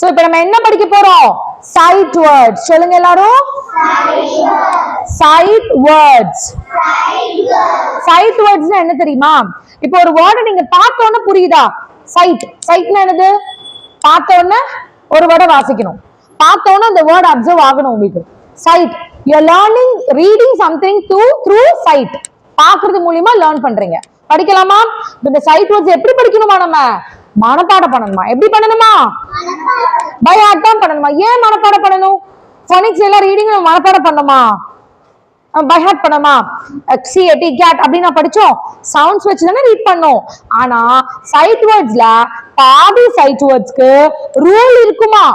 So இப்போ நம்ம என்ன படிக்க போறோம்? sight words. சொல்லுங்க எல்லாரும். sight words. sight words என்ன தெரியுமா? இப்போ ஒரு வேர்ட் நீங்க பார்த்த உடனே புரியுதா? sight. sightனா என்னது? பார்த்த உடனே ஒரு வேர்டை வாசிக்கணும். பார்த்த உடனே அந்த வேர்ட் அப்சர்வ் ஆகணும் உங்களுக்கு. sight. You are learning reading something through sight. பார்க்கிறது மூலமா லேர்ன் பண்றீங்க. படிக்கலாமா? இந்த sight words எப்படி படிக்கணுமா? நம்ம மனப்பாடம் பண்ணணுமா? எப்படி பண்ணணுமா? பை ஹார்ட் தான் பண்ணணுமா? ஏன் மனப்பாடம் பண்ணணும்? ஃபோனிக்ஸ் எல்லாம் ரீடிங் மனப்பாடம் பண்ணணுமா? பை ஹார்ட் பண்ணணுமா? CAT cat அப்படி நான் படிச்சோம். சவுண்ட்ஸ் வச்சு தானே ரீட் பண்ணோம். ஆனா சைட் வேர்ட்ஸ்ல பாதி சைட் வேர்ட்ஸ்க்கு ரூல் இருக்குமா?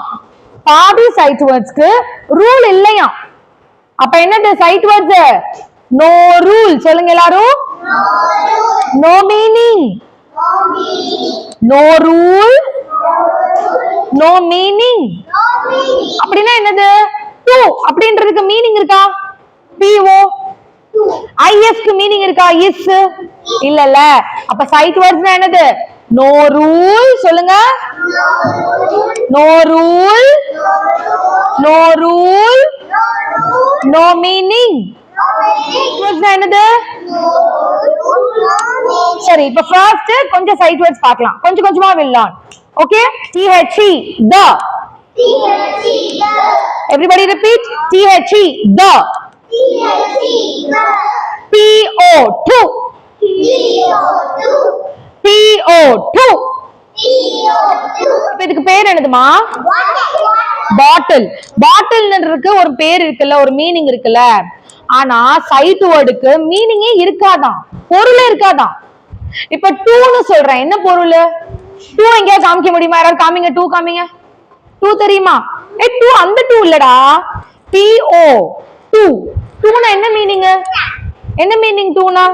பாதி சைட் வேர்ட்ஸ்க்கு ரூல் இல்லையா? அப்ப என்னது சைட் வேர்ட்ஸ்? No rule. சொல்லுங்க எல்லாரும். No meaning. No rule. No meaning. அப்படின்னா என்னது? டூ அப்படின்றதுக்கு மீனிங் இருக்கா? PO. ISக்கு மீனிங் இருக்கா? இஸ் இல்லல்ல. அப்ப சைட் வேர்ட்ஸ்னா என்னது? No rule. சொல்லுங்க. No rule. No rule. No meaning. என்னது? சரி, இப்ப ஃபர்ஸ்ட் கொஞ்சம் சைட் வேர்ட்ஸ் பார்க்கலாம். கொஞ்சம் கொஞ்சமா வில்லான். Okay? THE the. Everybody repeat. THE the. PO2. PO2. இதுக்கு பேர் என்னதுமா? பாட்டில். பாட்டில்ன்றதுக்கு ஒரு பேர் இருக்குல்ல, ஒரு மீனிங் இருக்குல்ல. ஆனா சைட் வேர்டுக்கு மீனிங்கே இருக்காதான், பொருளே இருக்காதான். இப்ப டூன்னு சொல்றேன், என்ன பொருள்? டூ எங்கேயா காமிக்க முடியுமா? யாராவது காமிங்க. டூ காமிங்க. டூ தெரியுமா? டூ அந்த டூ இல்லடா. PO 2. டூனா என்ன மீனிங்? என்ன மீனிங் டூனா?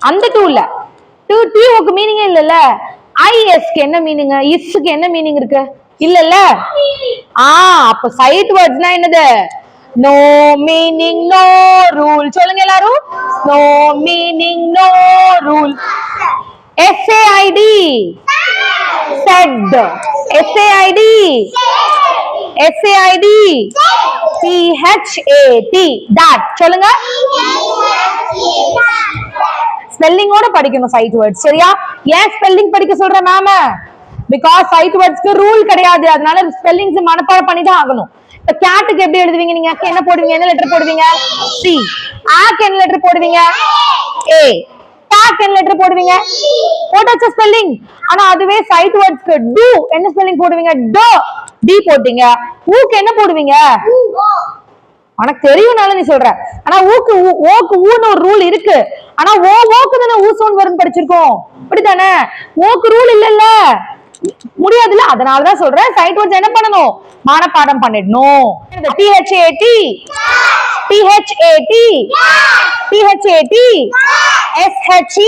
அந்த டூ இல்ல. டூ டிஓக்கு மீனிங்கே இல்லல்ல. ISக்கு என்ன மீனிங்? இஸ்க்கு என்ன மீனிங் இருக்கு? இல்லல்ல. அப்ப சைட் வேர்ட்ஸ்னா என்னது? No meaning no rule. சொல்லுங்க எல்லாரும். No meaning no rule. SAID said. SAID SAID PHAT that. சொல்லுங்க. ஸ்பெல்லிங்கோட படிக்கணும் சைட் வேர்ட்ஸ். சரியா? ஏன் ஸ்பெல்லிங் படிக்க சொல்ற மேம்? பிகாஸ் சைட் வேர்ட்ஸ்க்கு ரூல் கிடையாது. அதனால ஸ்பெல்லிங்ஸ் மனப்பாடம் பண்ணி தான் ஆகணும். இப்ப கேட்டுக்கு எப்படி எழுதுவீங்க நீங்க? என்ன போடுவீங்க? என்ன லெட்டர் போடுவீங்க? C. ஆக்கு என்ன லெட்டர் போடுவீங்க? A. டாக் என்ன லெட்டர் போடுவீங்க? போட்டாச்சு ஸ்பெல்லிங். ஆனா அதுவே சைட் வேர்ட்ஸ்க்கு டு என்ன ஸ்பெல்லிங் போடுவீங்க? D போட்டீங்க. ஊக்கு என்ன போடுவீங்க? உனக்கு தெரியும்னால நீ சொல்ற. ஆனா ஊக்கு ஓக்கு ஊன்னு ஒரு ரூல் இருக்கு. ஆனா ஓக்கு தானே ஊ சவுண்ட் வரும்னு படிச்சிருக்கோம். அப்படித்தானே? ஓக்கு ரூல் இல்லல்ல, முடியாதுல்ல. அதனாலதான் சொல்றேன் சைட் வேர்ட்ஸ் என்ன பண்ணணும்? மனப்பாடம் பண்ணிடணும். PHAT PHAT PHAT SHE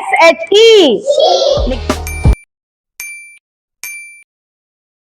SHE